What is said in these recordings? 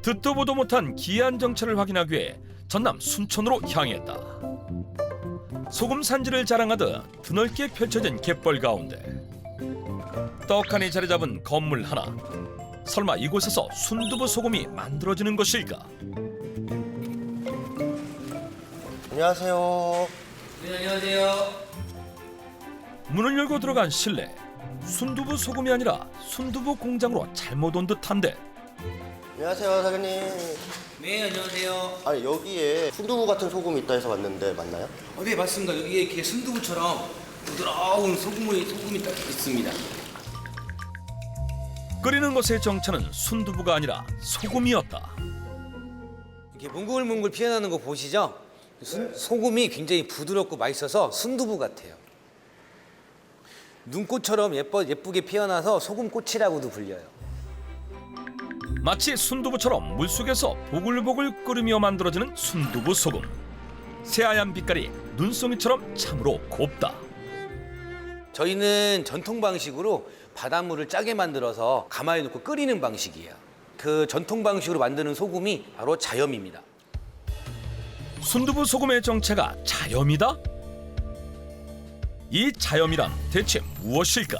듣도 보도 못한 기이한 정체를 확인하기 위해 전남 순천으로 향했다. 소금 산지를 자랑하듯 드넓게 펼쳐진 갯벌 가운데 떡하니 자리 잡은 건물 하나. 설마 이곳에서 순두부 소금이 만들어지는 것일까? 안녕하세요. 네, 안녕하세요. 문을 열고 들어간 실내. 순두부 소금이 아니라 순두부 공장으로 잘못 온 듯한데. 안녕하세요, 사장님. 네, 안녕하세요. 아니, 여기에 순두부 같은 소금이 있다 해서 왔는데 맞나요? 네, 맞습니다. 여기에 이렇게 순두부처럼 부드러운 소금이 딱 있습니다. 끓이는 것의 정체는 순두부가 아니라 소금이었다. 이렇게 뭉글뭉글 피어나는 거 보시죠? 소금이 굉장히 부드럽고 맛있어서 순두부 같아요. 눈꽃처럼 예쁘게 피어나서 소금꽃이라고도 불려요. 마치 순두부처럼 물속에서 보글보글 끓으며 만들어지는 순두부 소금. 새하얀 빛깔이 눈송이처럼 참으로 곱다. 저희는 전통 방식으로 바닷물을 짜게 만들어서 가마에 넣고 끓이는 방식이에요. 그 전통 방식으로 만드는 소금이 바로 자염입니다. 순두부 소금의 정체가 자염이다? 이 자염이란 대체 무엇일까?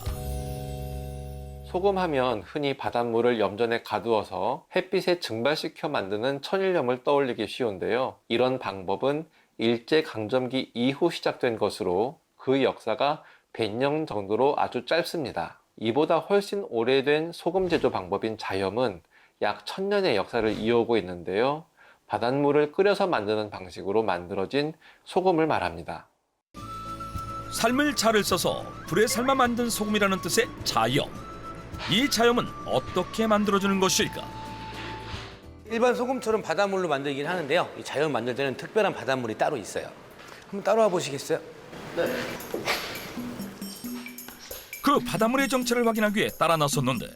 소금하면 흔히 바닷물을 염전에 가두어서 햇빛에 증발시켜 만드는 천일염을 떠올리기 쉬운데요. 이런 방법은 일제강점기 이후 시작된 것으로 그 역사가 100년 정도로 아주 짧습니다. 이보다 훨씬 오래된 소금 제조 방법인 자염은 약 1000년의 역사를 이어오고 있는데요. 바닷물을 끓여서 만드는 방식으로 만들어진 소금을 말합니다. 삶을 자를 써서 불에 삶아 만든 소금이라는 뜻의 자염. 이 자염은 어떻게 만들어지는 것일까? 일반 소금처럼 바닷물로 만들긴 하는데요. 이 자연 만들 때는 특별한 바닷물이 따로 있어요. 한번 따라와 보시겠어요? 그 바닷물의 정체를 확인하기 위해 따라 나섰는데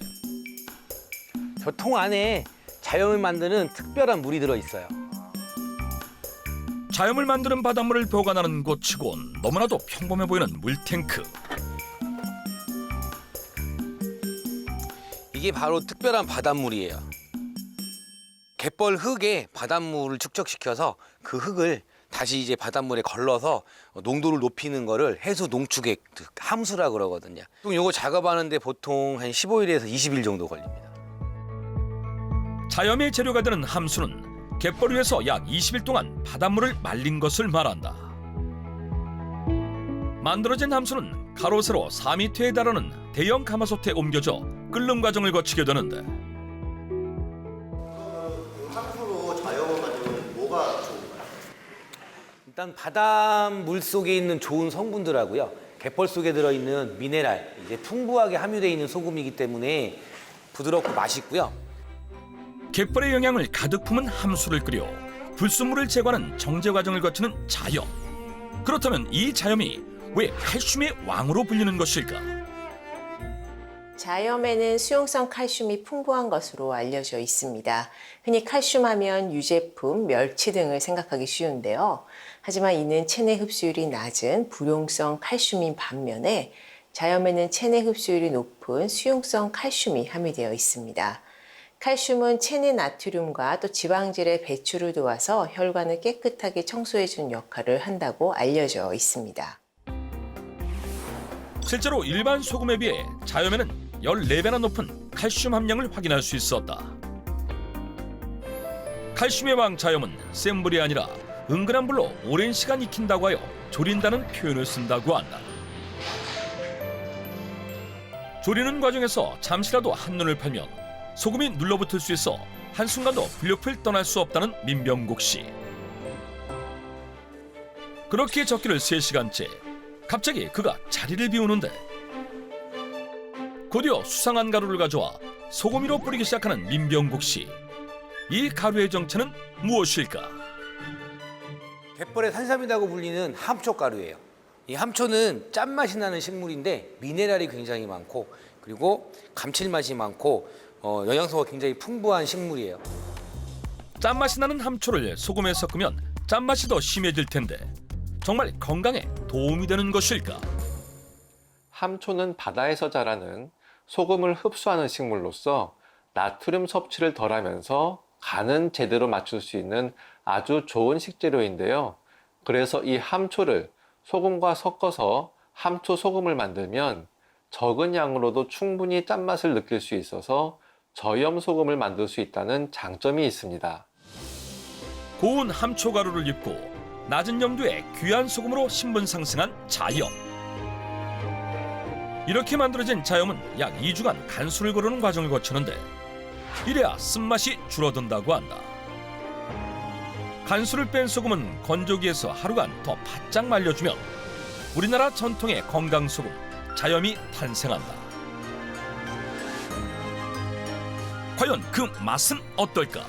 저 통 안에 자연을 만드는 특별한 물이 들어있어요. 자염을 만드는 바닷물을 보관하는 곳이곤 너무나도 평범해 보이는 물탱크. 이게 바로 특별한 바닷물이에요. 갯벌 흙에 바닷물을 축적시켜서 그 흙을 다시 이제 바닷물에 걸러서 농도를 높이는 거를 해수 농축액 함수라 그러거든요. 이거 작업하는데 보통 한 15일에서 20일 정도 걸립니다. 자염의 재료가 되는 함수는 갯벌 위에서 약 20일 동안 바닷물을 말린 것을 말한다. 만들어진 함수는 가로 세로 4m에 달하는 대형 가마솥에 옮겨져 끓는 과정을 거치게 되는데 함수로 자연을 만들면 뭐가 좋은가요? 일단 바닷물 속에 있는 좋은 성분들하고요. 갯벌 속에 들어있는 미네랄, 이제 풍부하게 함유되어 있는 소금이기 때문에 부드럽고 맛있고요. 갯벌의 영양을 가득 품은 함수를 끓여 불순물을 제거하는 정제 과정을 거치는 자염. 그렇다면 이 자염이 왜 칼슘의 왕으로 불리는 것일까? 자염에는 수용성 칼슘이 풍부한 것으로 알려져 있습니다. 흔히 칼슘 하면 유제품, 멸치 등을 생각하기 쉬운데요. 하지만 이는 체내 흡수율이 낮은 불용성 칼슘인 반면에 자염에는 체내 흡수율이 높은 수용성 칼슘이 함유되어 있습니다. 칼슘은 체내 나트륨과 또 지방질의 배출을 도와서 혈관을 깨끗하게 청소해주는 역할을 한다고 알려져 있습니다. 실제로 일반 소금에 비해 자염에는 14배나 높은 칼슘 함량을 확인할 수 있었다. 칼슘의 왕 자염은 센 불이 아니라 은근한 불로 오랜 시간 익힌다고 하여 졸인다는 표현을 쓴다고 한다. 졸이는 과정에서 잠시라도 한눈을 팔면 소금이 눌러붙을 수 있어 한순간도 불옆을 떠날 수 없다는 민병국 씨. 그렇게 적기를 3시간째 갑자기 그가 자리를 비우는데 곧이어 수상한 가루를 가져와 소금위로 뿌리기 시작하는 민병국 씨. 이 가루의 정체는 무엇일까? 갯벌의 산삼이라고 불리는 함초가루예요. 이 함초는 짠맛이 나는 식물인데 미네랄이 굉장히 많고 그리고 감칠맛이 많고 영양소가 굉장히 풍부한 식물이에요. 짠맛이 나는 함초를 소금에 섞으면 짠맛이 더 심해질 텐데 정말 건강에 도움이 되는 것일까? 함초는 바다에서 자라는 소금을 흡수하는 식물로서 나트륨 섭취를 덜하면서 간은 제대로 맞출 수 있는 아주 좋은 식재료인데요. 그래서 이 함초를 소금과 섞어서 함초 소금을 만들면 적은 양으로도 충분히 짠맛을 느낄 수 있어서 저염 소금을 만들 수 있다는 장점이 있습니다. 고운 함초 가루를 입고 낮은 염도의 귀한 소금으로 신분 상승한 자염. 이렇게 만들어진 자염은 약 2주간 간수를 거르는 과정을 거치는데 이래야 쓴맛이 줄어든다고 한다. 간수를 뺀 소금은 건조기에서 하루간 더 바짝 말려주면 우리나라 전통의 건강소금 자염이 탄생한다. 과연 그 맛은 어떨까?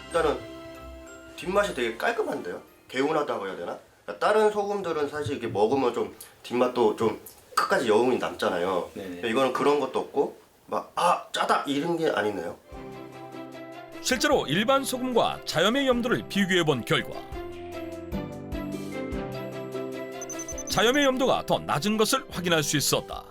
일단은 뒷맛이 되게 깔끔한데요? 개운하다고 해야 되나? 다른 소금들은 사실 이게 먹으면 좀 뒷맛도 좀 끝까지 여운이 남잖아요. 네네. 이거는 그런 것도 없고 막 짜다 이런 게 아니네요. 실제로 일반 소금과 자염의 염도를 비교해 본 결과 자염의 염도가 더 낮은 것을 확인할 수 있었다.